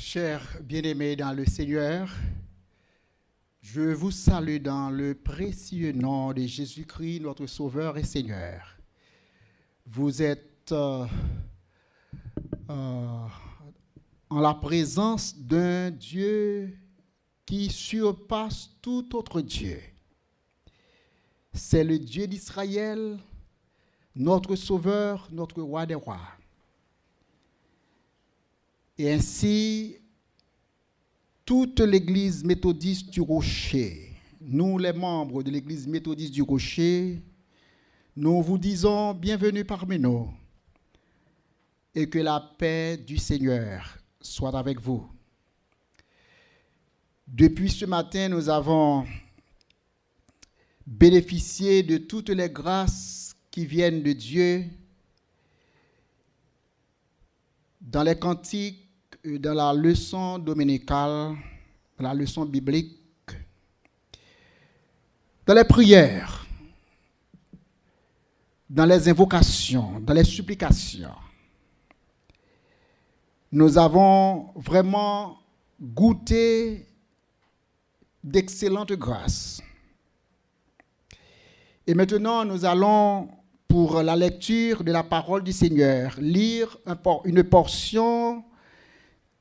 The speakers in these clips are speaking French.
Chers bien-aimés dans le Seigneur, je vous salue dans le précieux nom de Jésus-Christ, notre Sauveur et Seigneur. Vous êtes en la présence d'un Dieu qui surpasse tout autre Dieu. C'est le Dieu d'Israël, notre Sauveur, notre Roi des rois. Et ainsi, toute l'Église méthodiste du Rocher, nous les membres de l'Église méthodiste du Rocher, nous vous disons bienvenue parmi nous et que la paix du Seigneur soit avec vous. Depuis ce matin, nous avons bénéficié de toutes les grâces qui viennent de Dieu dans les cantiques, dans la leçon dominicale, dans la leçon biblique, dans les prières, dans les invocations, dans les supplications. Nous avons vraiment goûté d'excellentes grâces. Et maintenant, nous allons, pour la lecture de la parole du Seigneur, lire une portion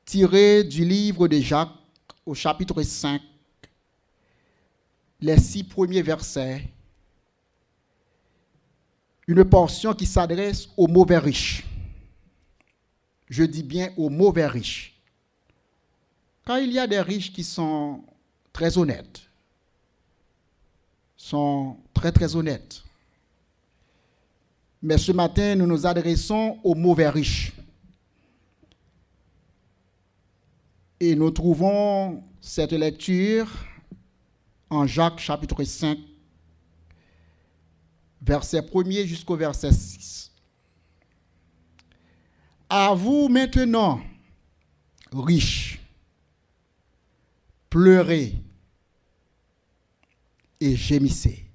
tirée du livre de Jacques au chapitre 5, les 6 premiers versets. Une portion qui s'adresse aux mauvais riches. Je dis bien aux mauvais riches. Car il y a des riches qui sont très honnêtes. Sont très très honnêtes. Mais ce matin, nous nous adressons aux mauvais riches. Et nous trouvons cette lecture en Jacques chapitre 5, verset 1er jusqu'au verset 6. À vous maintenant, riches, pleurez et gémissez.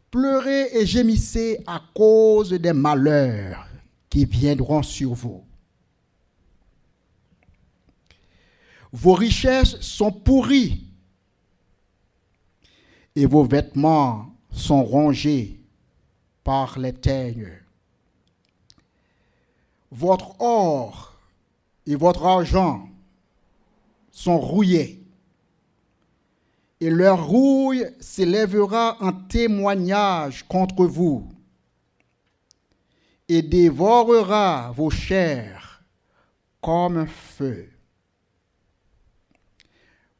Pleurez et gémissez à cause des malheurs qui viendront sur vous. Vos richesses sont pourries et vos vêtements sont rongés par les teignes. Votre or et votre argent sont rouillés et leur rouille s'élèvera en témoignage contre vous et dévorera vos chairs comme un feu.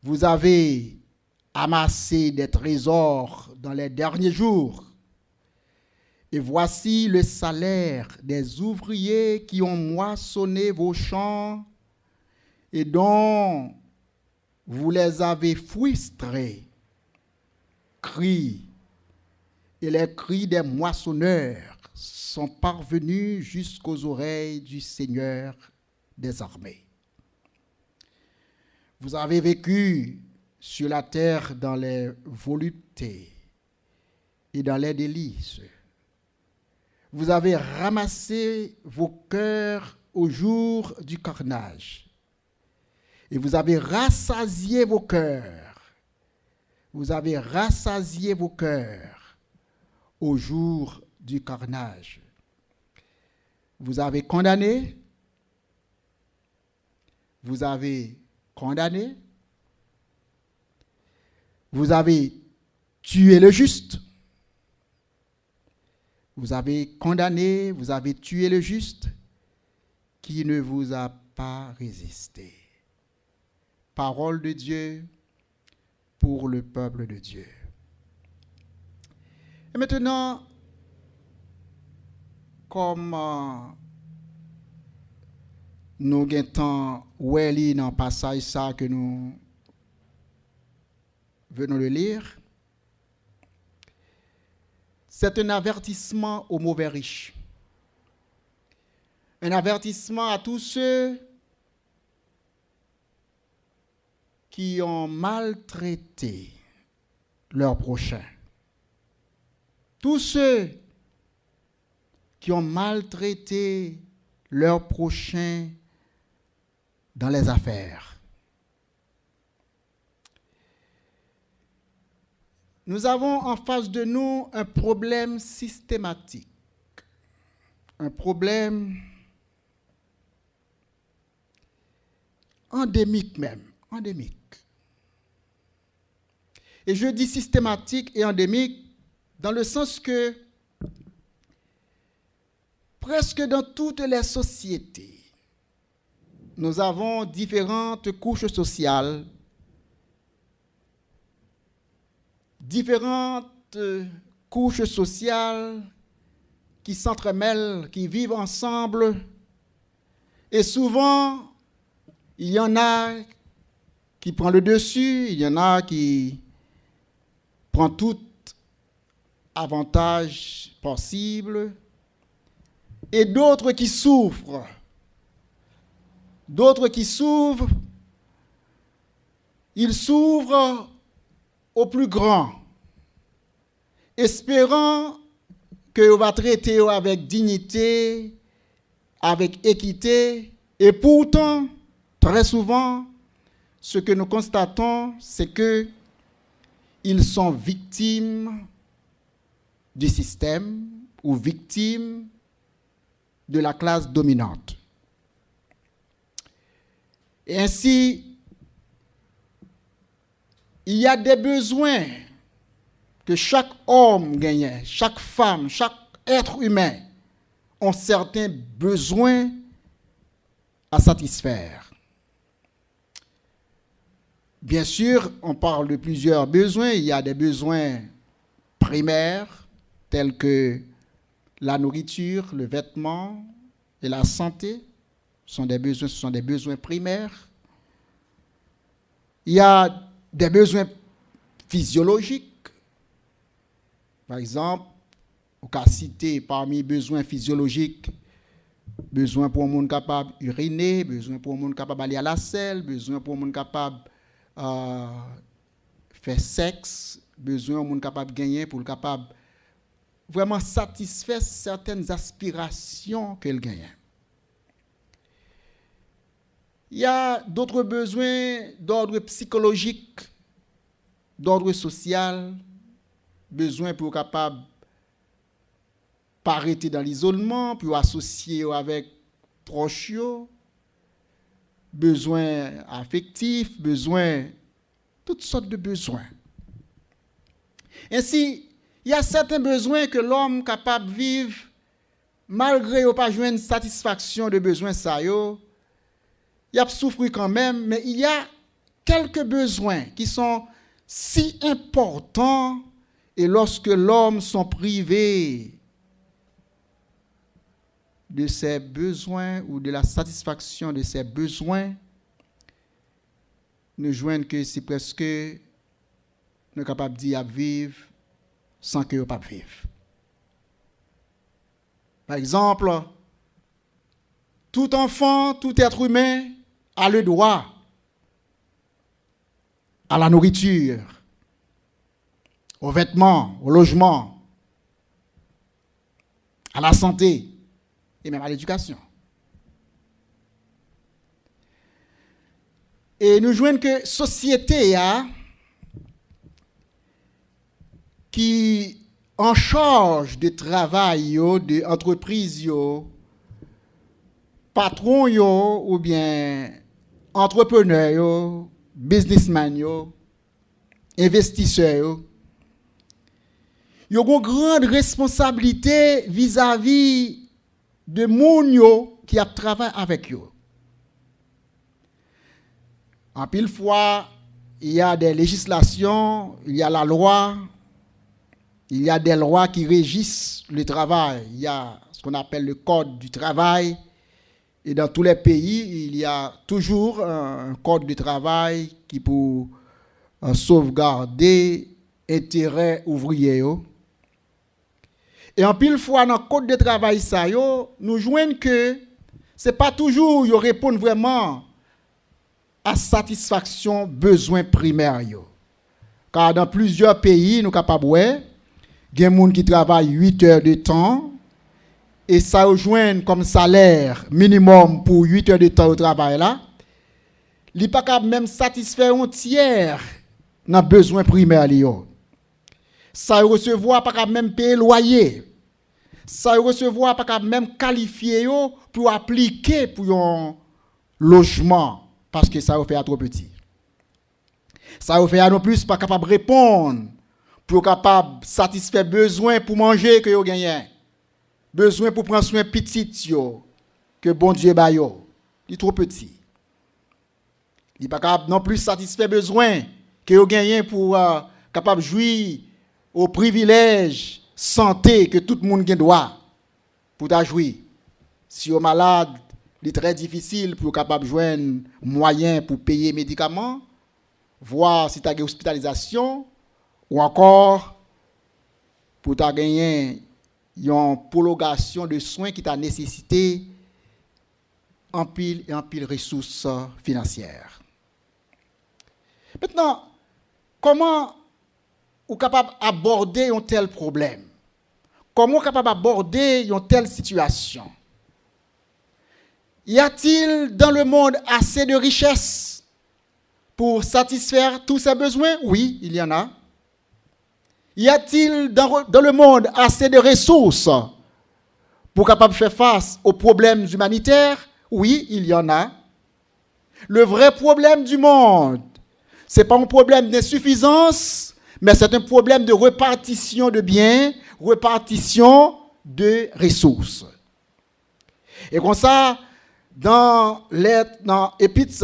Vous avez amassé des trésors dans les derniers jours, et voici le salaire des ouvriers qui ont moissonné vos champs et dont vous les avez frustrés. Cris, et les cris des moissonneurs sont parvenus jusqu'aux oreilles du Seigneur des armées. Vous avez vécu sur la terre dans les voluptés et dans les délices. Vous avez ramassé vos cœurs au jour du carnage. Et vous avez rassasié vos cœurs. Vous avez rassasié vos cœurs au jour du carnage. Vous avez condamné. Vous avez condamné, vous avez tué le juste, vous avez condamné, vous avez tué le juste, qui ne vous a pas résisté. Parole de Dieu pour le peuple de Dieu. Et maintenant, comme nous avons oué dans le passage ça que nous venons de lire. C'est un avertissement aux mauvais riches. Un avertissement à tous ceux qui ont maltraité leur prochain. Tous ceux qui ont maltraité leur prochain dans les affaires. Nous avons en face de nous un problème systématique, un problème endémique même, endémique. Et je dis systématique et endémique dans le sens que presque dans toutes les sociétés, nous avons différentes couches sociales, qui s'entremêlent, qui vivent ensemble. Et souvent, il y en a qui prennent le dessus, il y en a qui prennent tout avantage possible, et d'autres qui souffrent. Ils s'ouvrent au plus grand, espérant qu'on va traiter avec dignité, avec équité, et pourtant, très souvent, ce que nous constatons, c'est qu'ils sont victimes du système ou victimes de la classe dominante. Et ainsi, il y a des besoins que chaque homme gagne, chaque femme, chaque être humain ont certains besoins à satisfaire. Bien sûr, on parle de plusieurs besoins. Il y a des besoins primaires tels que la nourriture, le vêtement et la santé. Ce sont des besoins primaires. Il y a des besoins physiologiques. Par exemple, on peut citer parmi les besoins physiologiques, besoin pour un monde capable d'uriner, besoin pour un monde capable d'aller à la selle, besoin pour un monde capable faire sexe, besoin pour un monde capable de gagner, pour le capable vraiment satisfaire certaines aspirations qu'elle gagne. Il y a d'autres besoins d'ordre psychologique, d'ordre social, besoin pour capable pas arrêter dans l'isolement, pour associer avec proches, besoins affectifs, toutes sortes de besoins. Ainsi, il y a certains besoins que l'homme est capable de vivre malgré qu'il n'a pas joué une satisfaction de besoins ça yo. Il a souffert quand même, mais il y a quelques besoins qui sont si importants et lorsque l'homme sont privés de ses besoins ou de la satisfaction de ses besoins, nous joignent que c'est presque nous capable de dire à vivre sans que nous ne pas vivre. Par exemple, tout enfant, tout être humain a le droit à la nourriture, aux vêtements, au logement, à la santé et même à l'éducation. Et nous joignons que société qui en charge de travail, de entreprise, patron ou bien entrepreneur, businessman, investisseur, ils ont une grande responsabilité vis-à-vis de gens qui travaillent avec eux. En pile fois, il y a des législations, il y a la loi, il y a des lois qui régissent le travail. Il y a ce qu'on appelle le code du travail. Et dans tous les pays, il y a toujours un code du travail qui pour sauvegarder intérêts ouvriers. Et en pile fois, dans le code de travail, nous joignons que ce n'est pas toujours qu'ils répondent vraiment à satisfaction besoins primaires. Car dans plusieurs pays, nous sommes capables de voir, il y a des gens qui travaillent 8 heures de temps et ça rejoint comme salaire minimum pour 8 heures de temps au travail là. Il n'est pas capable même satisfaire un tiers dans besoin primaire li yo. Ça recevoir pas capable même payer loyer. Ça recevoir pas capable même qualifier yo pour appliquer pour un logement parce que ça fait trop petit. Ça fait non plus pas capable répondre pour capable satisfaire besoin pour manger que yo gagne. Besoin pour prendre soin petit yo que bon Dieu ba yo. Il est trop petit. Il n'est pas capable non plus satisfaire besoin que vous gagnez pour capable jouir au privilège santé que tout le monde doit pour jouir. Si vous êtes malade, il est très difficile pour capable joindre moyen pour payer médicaments, voir si tu as une hospitalisation ou encore pour tu gagner une prolongation de soins qui t'a nécessité en pile et en pile ressources financières. Maintenant, comment vous êtes capable d'aborder un tel problème? Comment vous êtes capable d'aborder une telle situation? Y a-t-il dans le monde assez de richesses pour satisfaire tous ces besoins? Oui, il y en a. Y a-t-il dans le monde assez de ressources pour capable faire face aux problèmes humanitaires? Oui, il y en a. Le vrai problème du monde, ce n'est pas un problème d'insuffisance, mais c'est un problème de répartition de biens, répartition de ressources. Et comme ça, dans l'Épître,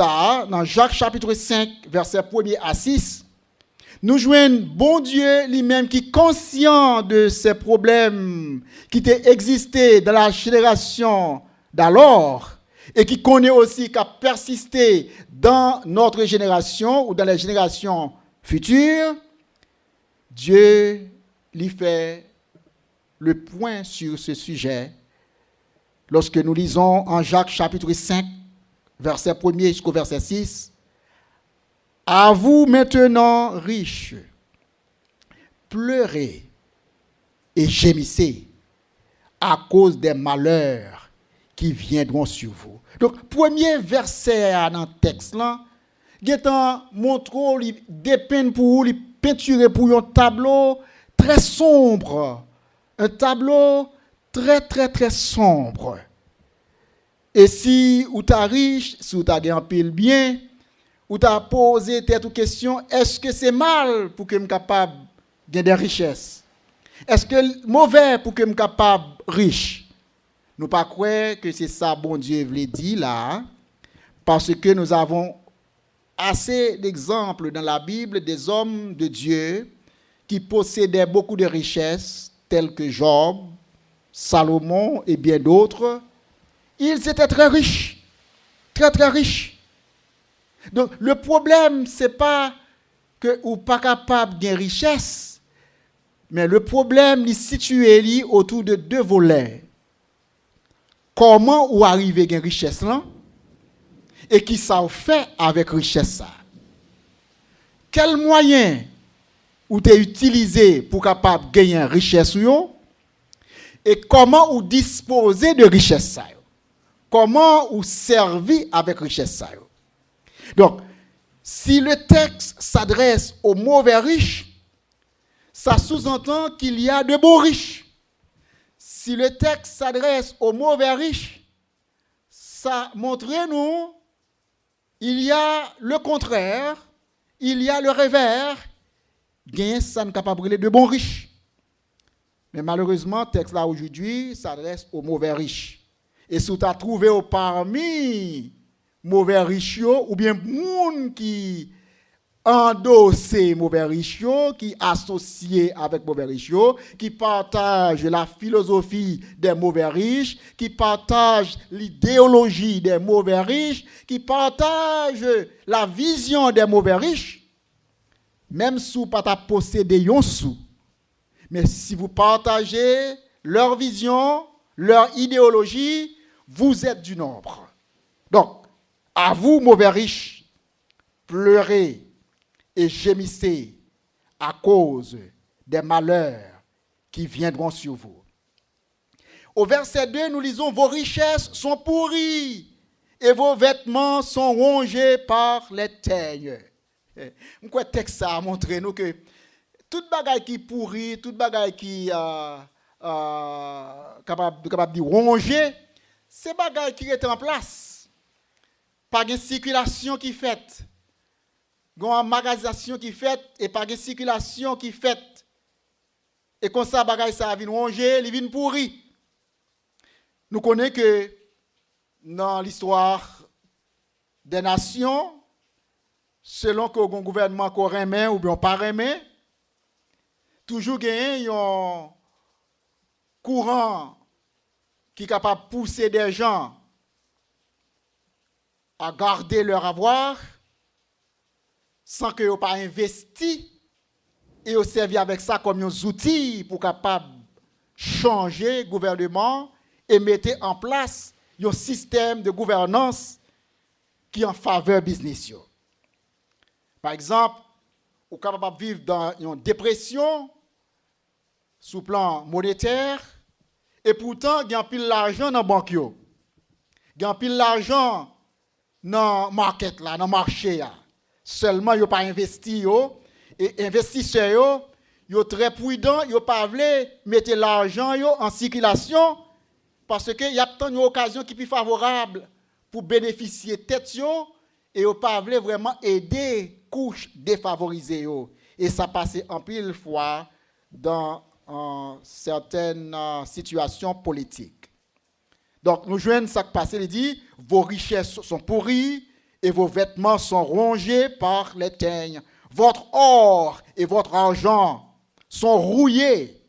dans Jacques chapitre 5, verset 1er à 6, nous joignons bon Dieu lui-même qui est conscient de ces problèmes qui existaient dans la génération d'alors et qui connaît aussi qu'à persister dans notre génération ou dans les générations futures. Dieu lui fait le point sur ce sujet lorsque nous lisons en Jacques chapitre 5, verset 1er jusqu'au verset 6. À vous maintenant, riches, pleurez et gémissez à cause des malheurs qui viendront sur vous. Donc, premier verset dans le texte, là, il montre des peines pour vous, peinturer pour un tableau très sombre. Un tableau très, très, très sombre. Et si vous êtes riche, si vous avez un pile bien, ou tu as posé telle question, est-ce que c'est mal pour que je sois capable de gagner des richesses? Est-ce que c'est mauvais pour que je sois capable de riche? Nous ne pas croire que c'est ça bon Dieu veut dire là, parce que nous avons assez d'exemples dans la Bible des hommes de Dieu qui possédaient beaucoup de richesses, tels que Job, Salomon et bien d'autres. Ils étaient très riches, très très riches. Donc, le problème, ce n'est pas que vous n'êtes pas capable de gagner richesse, mais le problème est situé autour de deux volets. Comment vous arrivez à gagner richesse là? Et qui ça fait avec richesse ça? Quel moyen vous avez utilisé pour capable gagner richesse yo? Et comment vous disposez de richesse ça? Comment vous servez avec richesse ça? Donc, si le texte s'adresse aux mauvais riches, ça sous-entend qu'il y a de bons riches. Si le texte s'adresse aux mauvais riches, ça montre nous il y a le contraire, il y a le revers, gain ça n'est capable de bons riches. Mais malheureusement, le texte là aujourd'hui s'adresse aux mauvais riches. Et si tu as trouvé parmi mauvais riches ou bien moun qui endosse mauvais riches, qui associé avec mauvais riches, qui partage la philosophie des mauvais riches, qui partage l'idéologie des mauvais riches, qui partage la vision des mauvais riches, même si vous ne pas posséder un sou, mais si vous partagez leur vision, leur idéologie, vous êtes du nombre. Donc, à vous, mauvais riches, pleurez et gémissez à cause des malheurs qui viendront sur vous. Au verset 2, nous lisons « Vos richesses sont pourries et vos vêtements sont rongés par les teignes. Pourquoi le texte a montré nous que toute bagaille qui pourrit, toute bagaille qui capable de ronger, c'est bagaille qui est en place. Pas de circulation qui fait, une emmagasination qui fait et pas de circulation qui fait. Et comme ça bagaille ça vient ronger, il vient pourri. Nous connaissons que dans l'histoire des nations, selon que le gouvernement qu'on remet ou bien pas remet, toujours gagné un courant qui est capable de pousser des gens à garder leur avoir sans qu'ils n'aient pas investi et au servi avec ça comme un outil pour capable changer le gouvernement et mettre en place un système de gouvernance qui est en faveur business. Par exemple, vous êtes capable de vivre dans une dépression sous plan monétaire et pourtant, il y a un pile d'argent dans la banque. Il y a un pile d'argent dans le market, dans le marché. Seulement, ils n'ont pas investi. Et investisseurs, ils sont très prudents, ils n'ont pas voulu mettre l'argent en circulation parce qu'il y a une occasion qui est plus favorable pour bénéficier de tête et ils n'ont pas voulu vraiment aider couches défavorisées. Et ça passe en pile fois dans certaines situations politiques. Donc, nous joignons ça qui passe, il dit, vos richesses sont pourries et vos vêtements sont rongés par les teignes. Votre or et votre argent sont rouillés.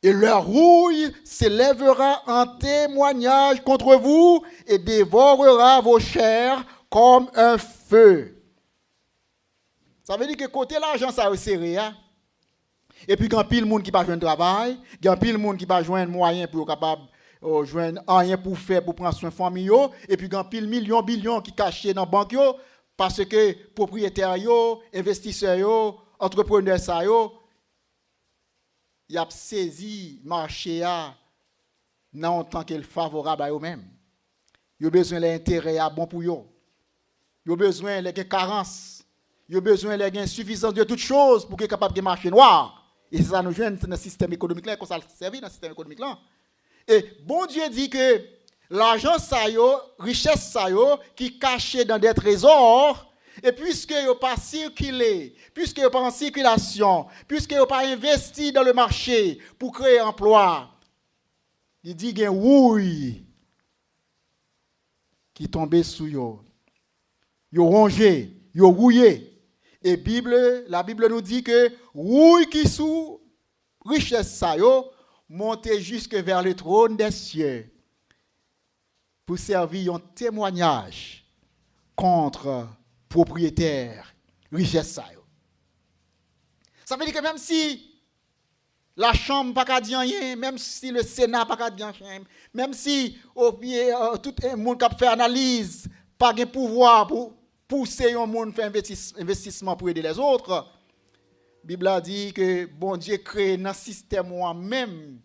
Et leur rouille s'élèvera en témoignage contre vous et dévorera vos chairs comme un feu. Ça veut dire que côté l'argent, ça a serré. Et puis, il y a pile de monde qui n'a pas joué de travail, il y a pile de monde qui n'a pas joué de moyens pour être capable de jouer rien pour faire, pour prendre soin de famille. Et puis, il y a pile millions, billions qui sont cachés dans la banque parce que propriétaires, investisseurs, entrepreneurs, ils ont saisi le marché en tant qu'il est favorable à eux-mêmes. Ils ont besoin de l'intérêt bon pour eux. Ils ont besoin de carence. Ils ont besoin de suffisance de toutes choses pour qu'ils soient capables de marcher noir. Et ça nous joue dans le système économique là, qu'on ça servi dans le système économique là. Et bon Dieu dit que l'argent ça yo, richesse ça yo, qui caché dans des trésors, et puisque yo pas circulé, puisque yo pas en circulation, puisque yo pas investi dans le marché pour créer emploi, il dit gen oui qui tombé sous yo. Yo rongé, yo rouillé. Et la Bible nous dit que oui qui sous richesse ça yo monter jusque vers le trône des cieux pour servir un témoignage contre propriétaire richesse ça yo. Ça veut dire que même si la chambre pas qu'à dire rien, même si le Sénat pas qu'à dire rien, même si tout le monde qui fait analyse pas de pouvoir pour pousser un monde faire investissement pour aider les autres. La Bible a dit que bon Dieu crée dans le système moi-même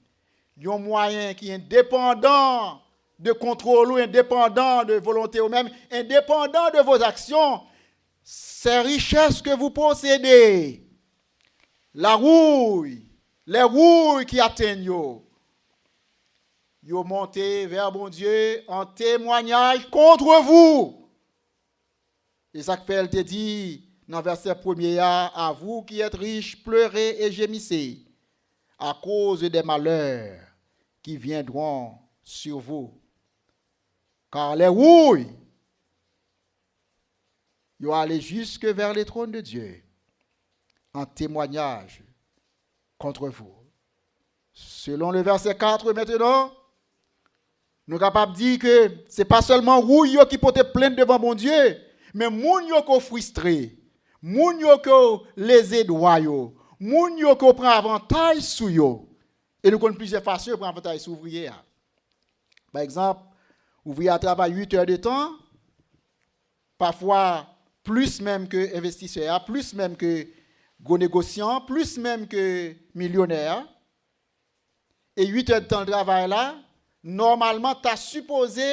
un moyen qui est indépendant de contrôle ou indépendant de volonté ou même indépendant de vos actions. Ces richesses que vous possédez, la rouille, les rouilles qui atteignent yo monté vers bon Dieu en témoignage contre vous. Et ça que elle te dit dans verset 1er, à vous qui êtes riches, pleurez et gémissez à cause des malheurs qui viendront sur vous. Car les rouilles, ils vont aller jusque vers le trône de Dieu en témoignage contre vous. Selon le verset 4 maintenant, nous sommes capables de dire que ce n'est pas seulement rouille qui peut te plaindre devant mon Dieu, mais moun yo ko frustré, moun yo ko lésé droit yo, moun yo ko prend avantage sou yo. Et nous connaissons plusieurs façons de prendre avantage sur ouvrier. Par exemple, ouvrier travaille 8 heures de temps, parfois plus même que investisseur, plus même que gros négociant, plus même que millionnaire. Et 8 heures de temps de travail là, normalement, tu as supposé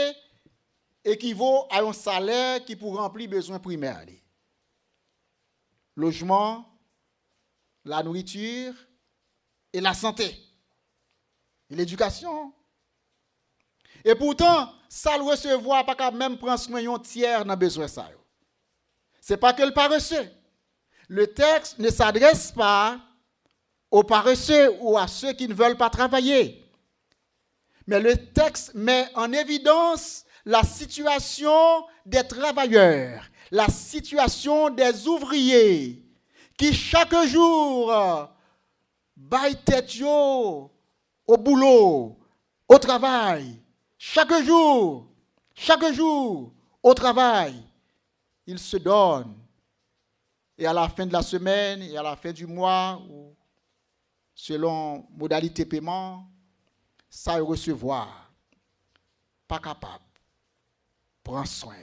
équivaut à un salaire qui pour remplir besoins primaires. Logement, la nourriture et la santé. Et l'éducation. Et pourtant, ça le recevoir pas qu'à même prendre soin un tiers dans besoin ça. C'est pas que le paresseux. Le texte ne s'adresse pas aux paresseux ou à ceux qui ne veulent pas travailler. Mais le texte met en évidence la situation des travailleurs, la situation des ouvriers qui chaque jour baillent tête au boulot, au travail. Chaque jour, au travail, ils se donnent. Et à la fin de la semaine et à la fin du mois, ou selon modalité paiement, ça recevoir. Pas capable. Prends soin.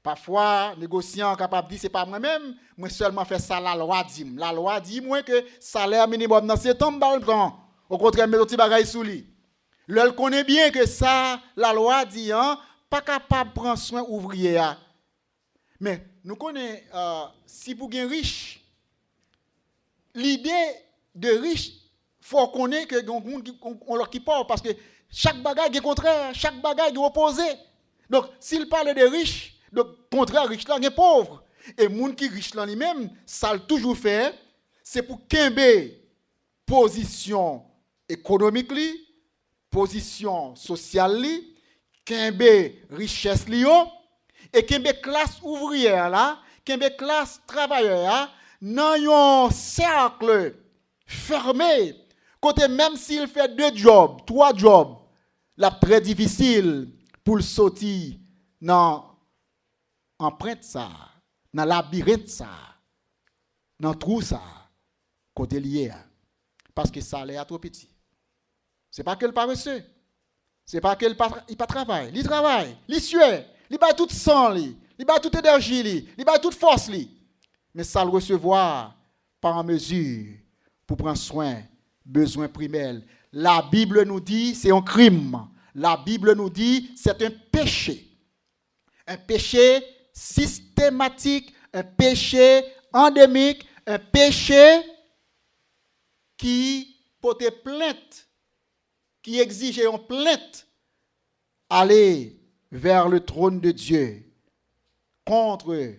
Parfois, négociant capable de dire, c'est pas moi-même, moi seulement fais ça, la loi dit. La loi dit, moi, que salaire minimum dans ces temps, au contraire, mes petits bagages sous lui. L'elle connaît bien que ça, la loi dit, pas capable de prendre soin ouvrier. Mais nous connaissons, si pour un riche, l'idée de riche, il faut connaître que on leur qui parle, parce que chaque bagage est contraire, chaque bagage est opposé. Donc, s'il parle de riche, donc contraire riche là, est pauvre. Et moun qui riche là lui-même, ça le toujours fait, c'est pour qu'un position économique li, position sociale li, qu'un richesse li yo, et qu'un classe ouvrière là, qu'un classe travailleur dans un cercle fermé, côté même s'il fait 2 jobs, 3 jobs, la très difficile pour le sortir dans empreinte ça, dans labyrinthe ça, dans trou ça, côté lié, parce que ça l'air trop petit. C'est pas que le paresseux, c'est pas que il pas travaille, il travaille, il suit, il bat toute sang il bat toute énergie il bat toute force mais ça le recevoir par en mesure pour prendre soin besoin primaire. La Bible nous dit c'est un crime. La Bible nous dit c'est un péché. Un péché systématique, un péché endémique, un péché qui porte plainte, qui exige une plainte, aller vers le trône de Dieu contre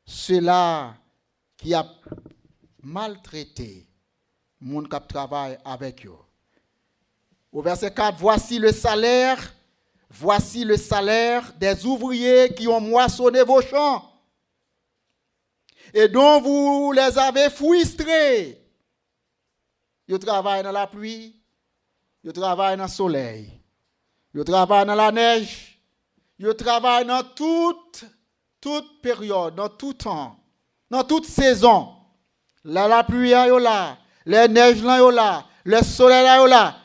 ceux-là qui a maltraité mon qui travaille avec eux. Au verset 4, voici le salaire des ouvriers qui ont moissonné vos champs et dont vous les avez frustrés. Ils travaillent dans la pluie, ils travaillent dans le soleil, ils travaillent dans la neige, ils travaillent dans toute période, dans tout temps, dans toute saison. Là, la pluie est là, les neiges sont là, le soleil est là,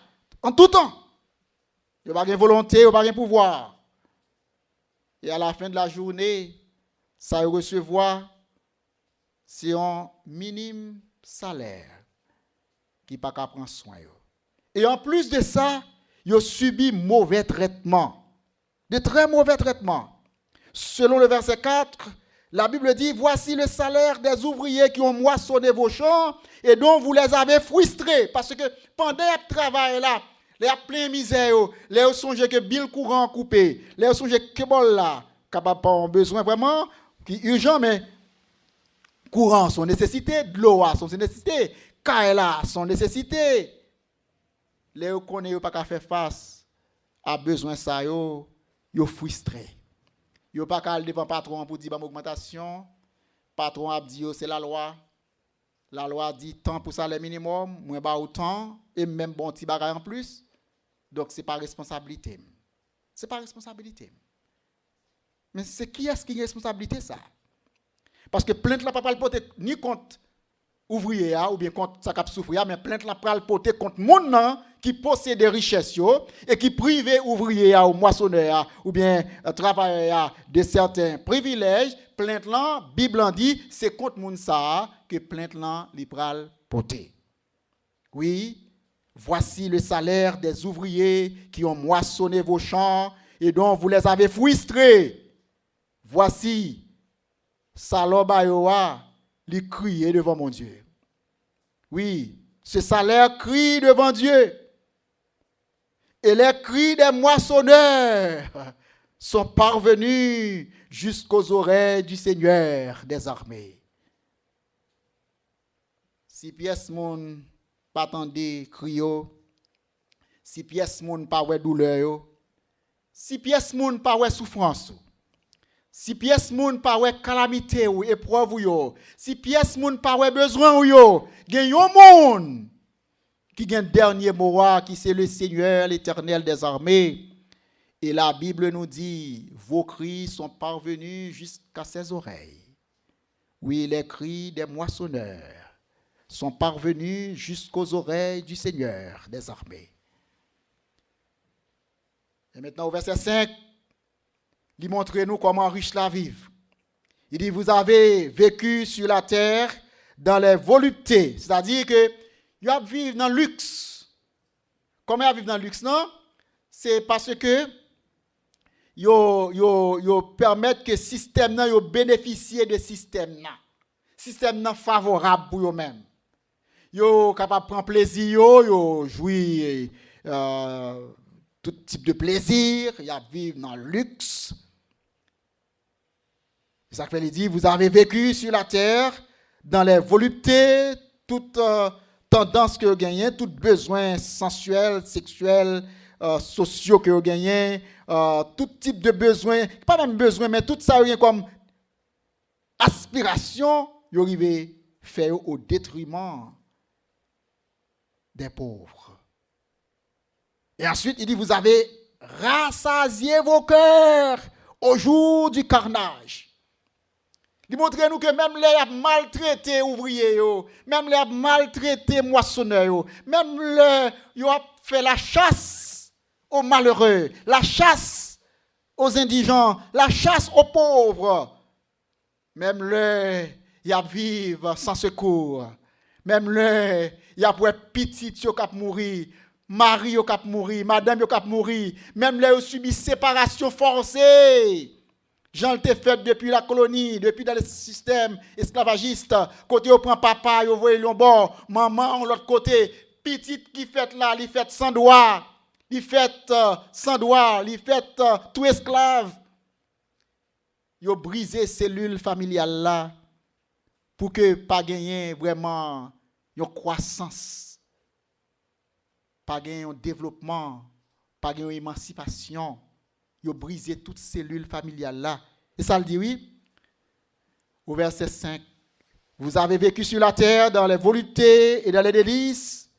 en tout temps. Il n'y a pas de volonté, il n'y a pas de pouvoir. Et à la fin de la journée, ça recevoir, c'est un minime salaire qui n'est pas qu'à prendre soin. Et en plus de ça, ils ont subi mauvais traitements, de très mauvais traitements. Selon le verset 4, la Bible dit, voici le salaire des ouvriers qui ont moissonné vos champs et dont vous les avez frustrés. Parce que pendant le travail là, les plein misère, les songez que bill courant coupé, les songez que bon là, capable pas besoin vraiment qui urgent mais courant son nécessité, de l'eau son nécessité, kaela son nécessité. Les connaît pas qu'à faire face à besoin ça yo frustré. Yo pas qu'à aller devant patron pour dire bah augmentation, patron a dit c'est la loi. La loi dit tant pour salaire minimum, moins bas autant et même bon petit bagage en plus. Donc c'est pas responsabilité. C'est pas responsabilité. Mais c'est qui est-ce qui a responsabilité ça? Parce que plainte la pas le porter ni contre ouvrier ou bien contre ça cap souffrir mais plainte la pas le porter contre monde qui possède des richesses et qui prive ouvrier ou moissonneur ou bien travailleur de certains privilèges. Plainte là, Bible en dit, c'est contre moun ça que plainte là li pral porter. Oui, voici le salaire des ouvriers qui ont moissonné vos champs et dont vous les avez frustrés. Voici, Salobayoa, lui crier devant mon Dieu. Oui, ce salaire crie devant Dieu. Et les cris des moissonneurs sont parvenus jusqu'aux oreilles du Seigneur des armées. Si pièce moun pas attendé crio, si pièce moun pas ouais douleur, si pièce moun pas ouais souffrance, si pièce moun pas ouais calamité ou épreuve yo, si pièce moun pas ouais besoin ou yo, gen yon moun qui gen dernier mot qui c'est le Seigneur l'Éternel des armées. Et la Bible nous dit, vos cris sont parvenus jusqu'à ses oreilles. Oui, les cris des moissonneurs sont parvenus jusqu'aux oreilles du Seigneur des armées. Et maintenant au verset 5, il montre nous comment riche la vive. Il dit, vous avez vécu sur la terre dans les voluptés. C'est-à-dire que vous avez vécu dans le luxe. Comment vous vivez dans le luxe, non? C'est parce que yo permettent que le système nan yo bénéficier de système nan. Système nan favorable pour eux-mêmes. Yo capable prendre plaisir, yo jouir tout type de plaisir, y a vivre dans le luxe. Ça fait dit, vous avez vécu sur la terre dans les voluptés, toute tendance que vous gagnez, tout besoin sensuel, sexuel, sociaux que vous gagnez, tout type de besoin, pas même besoin, mais tout ça comme aspiration, vous arrivez faire au détriment des pauvres. Et ensuite, il dit, vous avez rassasié vos cœurs au jour du carnage. Il montre nous que même les maltraités ouvriers, même les maltraités moissonneurs, même les a fait la chasse aux malheureux, la chasse aux indigents, la chasse aux pauvres. Même les y a vivre sans secours. Même les y a pour petit qui a mourir, mari qui a mourir, madame qui a mourir, même les subi séparation forcée. Jean le fait depuis la colonie, depuis dans le système esclavagiste. Côté on prend papa, on voit l'on bon, maman on l'autre côté, petite qui fait là, il fait sans doigt, il fait sans doigt, il fait tout esclave. Yo brisé cellule familiale là pour que pas gagner vraiment une croissance, pas gagner un développement, pas gagner une émancipation. Ils ont brisé toute cellule familiale là. Et ça le dit oui. Au verset 5. Vous avez vécu sur la terre dans les voluptés et dans les délices.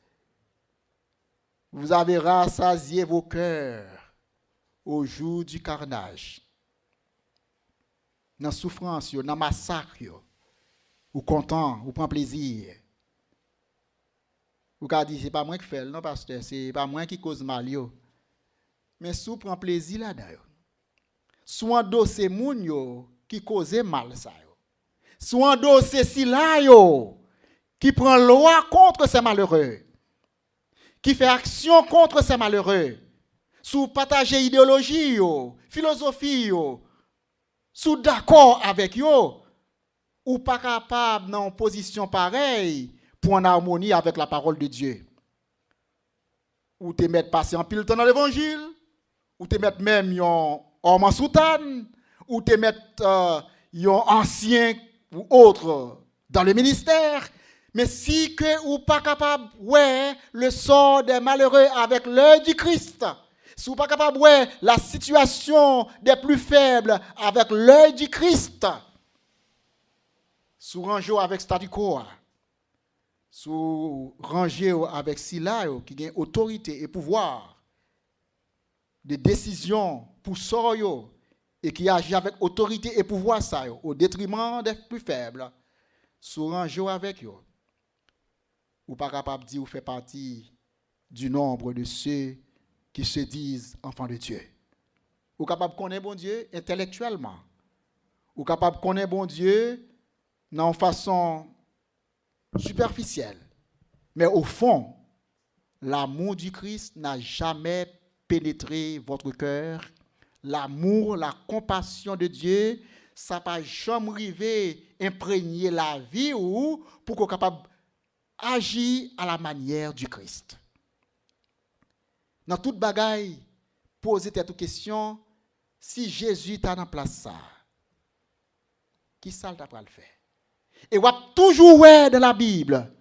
Vous avez rassasié vos cœurs au jour du carnage. Dans la souffrance, dans le massacre, ou content, ou prend plaisir. Ou qu'a dit, c'est pas moi qui fais, non pasteur, c'est pas moi qui cause mal. Mais si vous prenez plaisir là-dedans, si vous endossez moun yo qui cause mal ça yo. Si vous endossez si là yo qui prend loi contre ces malheureux, qui fait action contre ces malheureux, si vous partagez idéologie yo, philosophie yo, si vous d'accord avec yo, ou pas capable dans une position pareille pour en harmonie avec la parole de Dieu. Ou te mettre passer en pile temps dans l'évangile, ou te mettre même yon homme en soutane, ou te mettre yon ancien ou autre dans le ministère. Mais si que ou pas capable, ouais, le sort des malheureux avec l'œil du Christ, si ou pas capable, ouais, la situation des plus faibles avec l'œil du Christ, sous rangé avec statu quo, sous rangé avec Sila qui a autorité et pouvoir de décision pour sort et qui agit avec autorité et pouvoir ça au détriment des plus faibles, sous rangé avec eux. Ou pas capable de dire ou fait partie du nombre de ceux qui se disent enfants de Dieu. Ou capable de connaître bon Dieu intellectuellement. Ou capable de connaître bon Dieu dans une façon superficielle. Mais au fond, l'amour du Christ n'a jamais pénétré votre cœur. l'amour, la compassion de Dieu, ça pas jamais arriver imprégner la vie ou pour qu'on soit capable d'agir à la manière du Christ. Dans toute bagaille, poser cette question, si Jésus t'a dans place ça, qui ça t'a pas le faire? Et on a toujours ouais dans la Bible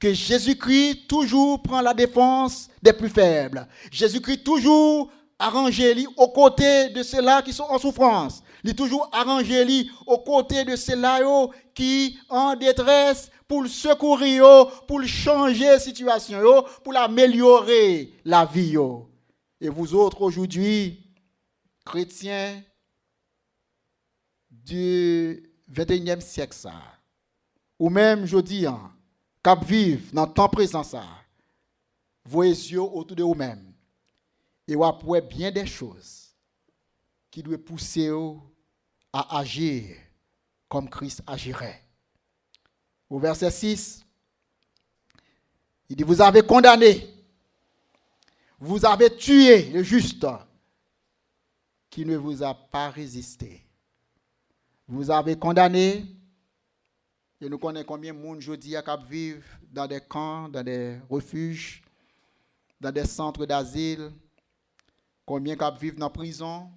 que Jésus-Christ toujours prend la défense des plus faibles. Jésus-Christ toujours arrangé aux côtés de ceux-là qui sont en souffrance. Il est toujours arrangé aux côtés de ceux-là qui en détresse pour le secourir, pour le changer la situation, pour améliorer la vie. Et vous autres aujourd'hui, chrétiens du 21e siècle, ça, ou même, je dis, cap vivre dans le temps présent, ça, voyez les yeux autour de vous-même. Et vous avez bien des choses qui doivent pousser à agir comme Christ agirait. Au verset 6, il dit, vous avez condamné, vous avez tué le juste qui ne vous a pas résisté. Vous avez condamné, et nous connaissons combien de monde aujourd'hui vivent dans des camps, dans des refuges, dans des centres d'asile, combien vivent dans la prison.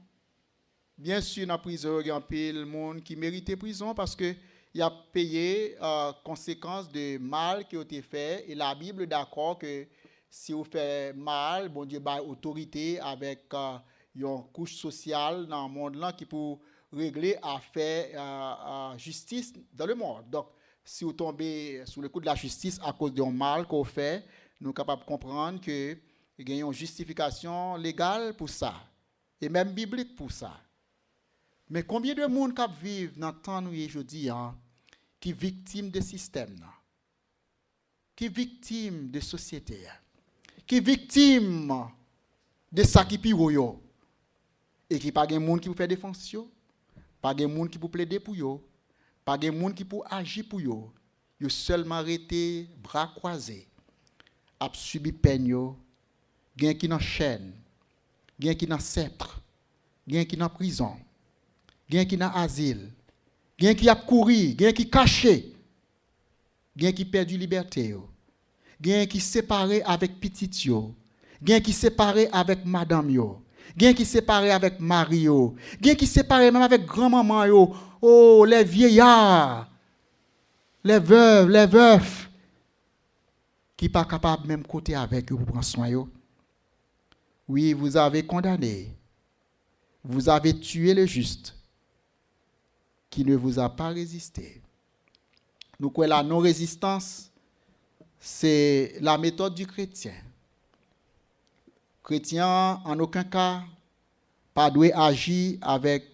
Bien sûr, dans la prison, il y a un peu de monde qui mérite prison parce qu'il a payé conséquences de mal qui a été fait. Et la Bible est d'accord que si vous faites mal, bon Dieu a autorité avec une couche sociale dans le monde là qui peut régler affaire justice dans le monde. Donc, si vous tombez sous le coup de la justice à cause d'un mal qu'on fait, nous sommes capables de comprendre qu'il y a une justification légale pour ça, et même biblique pour ça. Mais combien de monde qui vivent dans le temps où aujourd'hui, qui victimes de système, qui victimes de société, qui victimes de ça qui pire, et qui pas de monde qui peut faire défense, pas de monde qui peut plaider pour eux, pas de monde qui peut agir pour eux. Ils seulement arrêté bras croisés, a subi peine yo, gen qui dans chaîne, gen qui dans sceptre, gen qui dans prison, gen qui dans asile, gen qui a couru, gen qui caché, gen qui perdu liberté yo, gen qui séparé avec petit yo, gen qui séparé avec madame yo, gen qui séparé avec mari yo, gen qui séparé même avec grand-maman yo. Oh, les vieillards, les veuves, les veufs, qui pas capable même côté avec eux pour prendre soin d'eux. Oui, vous avez condamné, vous avez tué le juste, qui ne vous a pas résisté. Nous croyons la non-résistance, c'est la méthode du chrétien. Chrétien, en aucun cas, pas doit agir avec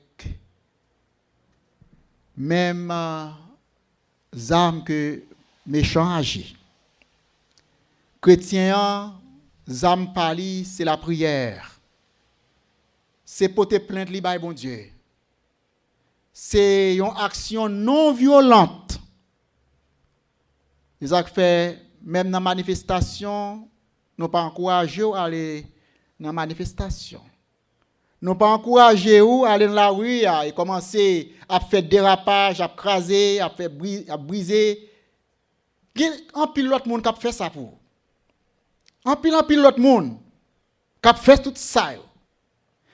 même âme que méchant agit. Chrétien, âme pali, c'est la prière. C'est pour te plaindre li bay bon Dieu. C'est une action non violente. Les actes fait même dans la manifestation, nous pas encourager à aller dans la manifestation. Nous pas encourager à aller dans la rue et commencer à faire dérapage, à craser, à briser. En pile l'autre monde qui a fait ça pour vous. En pile l'autre monde qui a fait tout ça.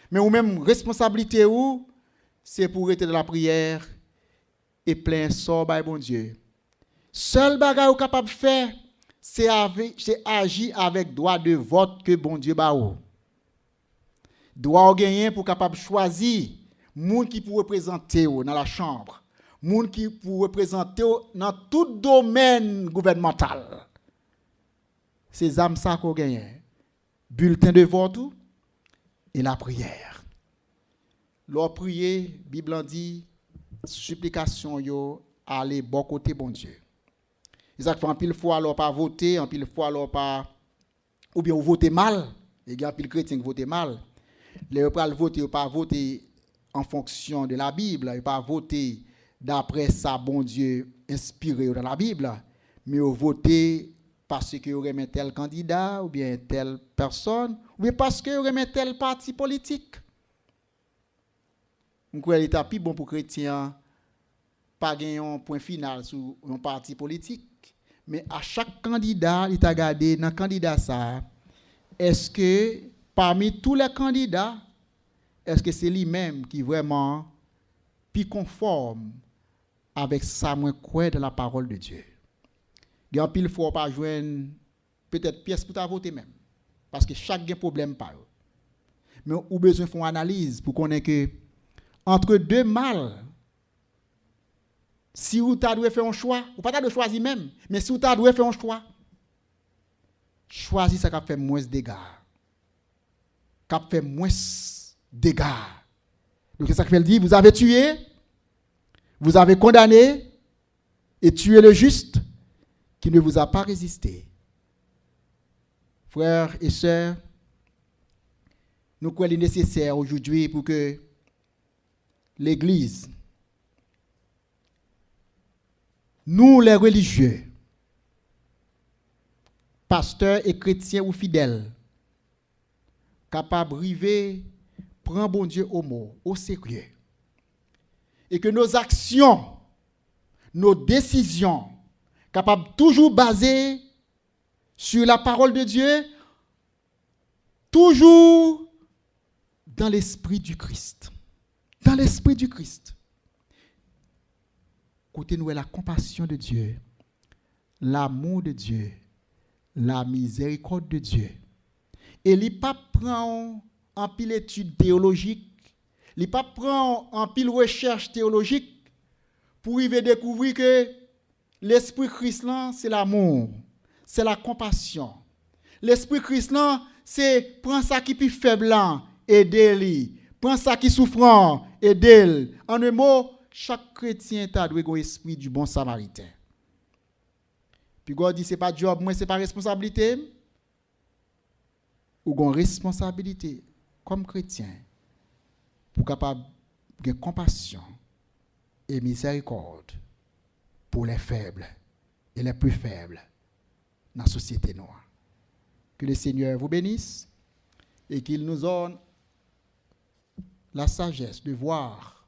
Mais ou même responsabilité ou c'est pour être dans la prière et plein sort by bon Dieu. Seul bagage ou capable de faire c'est agir avec droit de vote que bon Dieu ba ou. Droit gagner pour capable choisir monde qui pour représenter dans la chambre, monde qui pour représenter dans tout domaine gouvernemental. C'est âmes ça qu'on gagne. Bulletin de vote et la prière. Leur prier, Bible en dit supplication yo aller bon côté bon Dieu. Ils ont fait en pile fois leur pas voter, en pile fois leur pas ou bien voter mal, et il y a pile chrétien qui voter mal. Les pas voter ou pas voter en fonction de la Bible, ils pas voter d'après ça bon Dieu inspiré dans la Bible, mais voter parce que vous remet tel candidat ou bien telle personne ou bien parce que vous remet tel parti politique. On croit l'état plus bon pour chrétien pas gagner un point final sur un parti politique, mais à chaque candidat, il t'a gardé dans candidat ça, est-ce que parmi tous les candidats, est-ce que c'est lui-même qui vraiment plus conforme avec ça moi croit dans la parole de Dieu. Il y a pile fois pas joindre peut-être pièce pour ta voter même parce que chaque problème pas. Mais ou besoin faire une analyse pour connaître que entre deux mâles, si vous avez fait un choix, ou pas de choisir même, mais si vous avez fait un choix, choisissez ça qui fait moins de dégâts. Qui fait moins de dégâts. Donc c'est ça qu'il dit, vous avez tué, vous avez condamné et tué le juste qui ne vous a pas résisté. Frères et sœurs, nous croyons qu'il est nécessaire aujourd'hui pour que l'Église, nous les religieux, pasteurs et chrétiens ou fidèles, capables de river, prendre bon Dieu au mot, au sérieux. Et que nos actions, nos décisions, capables toujours basées sur la parole de Dieu, toujours dans l'esprit du Christ. Dans l'esprit du Christ. Côté nous la compassion de Dieu, l'amour de Dieu, la miséricorde de Dieu. Et il pas prend en pile étude théologique, il pas prend en pile recherche théologique pour y découvrir que l'esprit Christ là, c'est l'amour, c'est la compassion. L'esprit Christ là, c'est prendre ça qui est plus faible là, aider-lui. Prends ça qui souffrant, aider-le. En un mot, chaque chrétien a un esprit du bon samaritain. Puis God dit, c'est pas job, moi, c'est pas responsabilité. Ou une responsabilité comme chrétien pour capable de compassion et miséricorde pour les faibles et les plus faibles dans la société noire. Que le Seigneur vous bénisse et qu'il nous donne la sagesse de voir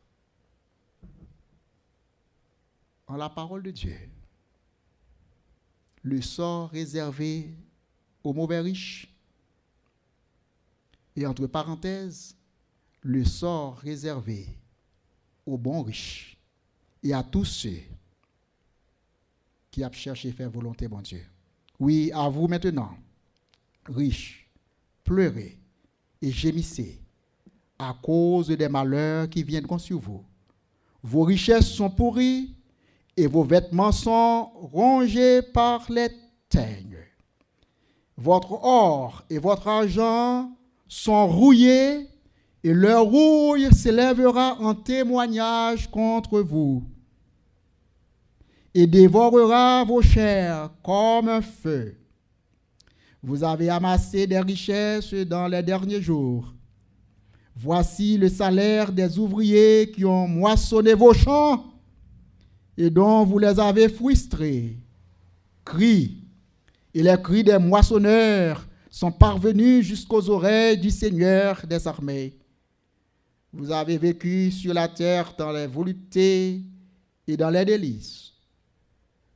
en la parole de Dieu le sort réservé aux mauvais riches et entre parenthèses le sort réservé aux bons riches et à tous ceux qui ont cherché à faire volonté bon Dieu. Oui, à vous maintenant, riches, pleurez et gémissez à cause des malheurs qui viendront sur vous. Vos richesses sont pourries et vos vêtements sont rongés par les teignes. Votre or et votre argent sont rouillés et leur rouille s'élèvera en témoignage contre vous et dévorera vos chairs comme un feu. Vous avez amassé des richesses dans les derniers jours. Voici le salaire des ouvriers qui ont moissonné vos champs et dont vous les avez frustrés. Cris, et les cris des moissonneurs sont parvenus jusqu'aux oreilles du Seigneur des armées. Vous avez vécu sur la terre dans les voluptés et dans les délices.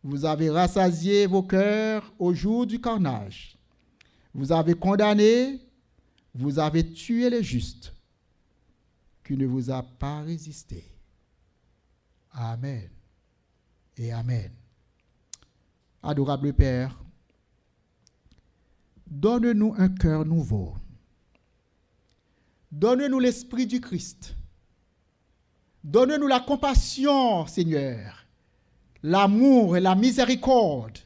Vous avez rassasié vos cœurs au jour du carnage. Vous avez condamné, vous avez tué les justes, qui ne vous a pas résisté. Amen et Amen. Adorable Père, donne-nous un cœur nouveau. Donne-nous l'esprit du Christ. Donne-nous la compassion, Seigneur, l'amour et la miséricorde,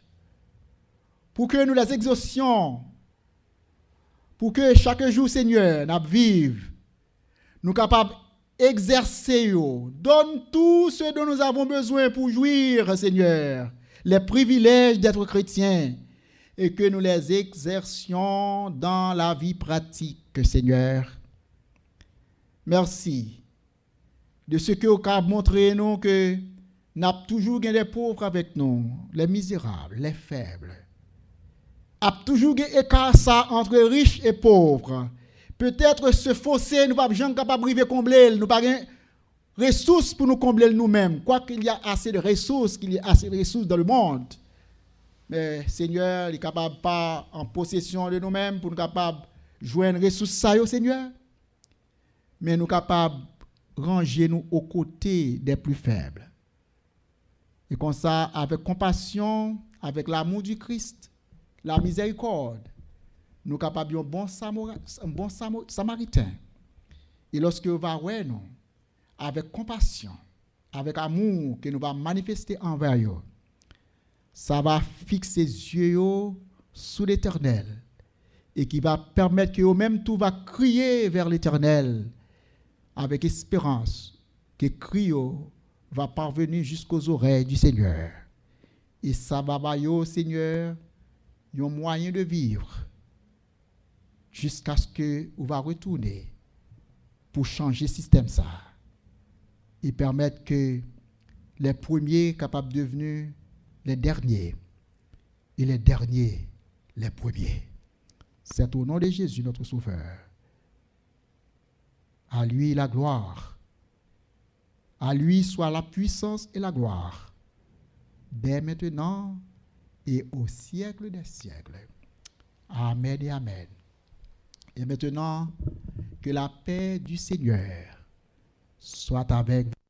pour que nous les exaucions, pour que chaque jour, Seigneur, nous vivions, nous capables d'exercer. Donne tout ce dont nous avons besoin pour jouir, Seigneur, les privilèges d'être chrétiens, et que nous les exercions dans la vie pratique, Seigneur. Merci de ce que vous avez montré nous que nous avons toujours des pauvres avec nous, les misérables, les faibles. A toujours un écart ça entre riches et pauvres. Peut-être ce fossé, nous ne sommes pas capables de combler, nous pas ressources pour nous combler nous-mêmes. Quoi qu'il y a assez de ressources, qu'il y ait assez de ressources dans le monde. Mais Seigneur, il est capable pas en possession de nous-mêmes pour nous capables de joindre les ressources ça, Seigneur. Mais nous capables de ranger nous aux côtés des plus faibles. Et comme ça, avec compassion, avec l'amour du Christ, la miséricorde, nous capables un bon samaritain. Et lorsque nous va nous, avec compassion, avec amour que nous va manifester envers eux, ça va fixer les yeux sous l'Éternel et qui va permettre que eux-mêmes tout va crier vers l'Éternel avec espérance que cri va parvenir jusqu'aux oreilles du Seigneur. Et ça va bailler, Seigneur, un moyen de vivre jusqu'à ce que vous va retourner pour changer le système ça et permettre que les premiers capables de devenir les derniers et les derniers les premiers. C'est au nom de Jésus notre Sauveur. À lui la gloire. À lui soit la puissance et la gloire, dès maintenant et au siècle des siècles. Amen et amen. Et maintenant, que la paix du Seigneur soit avec vous.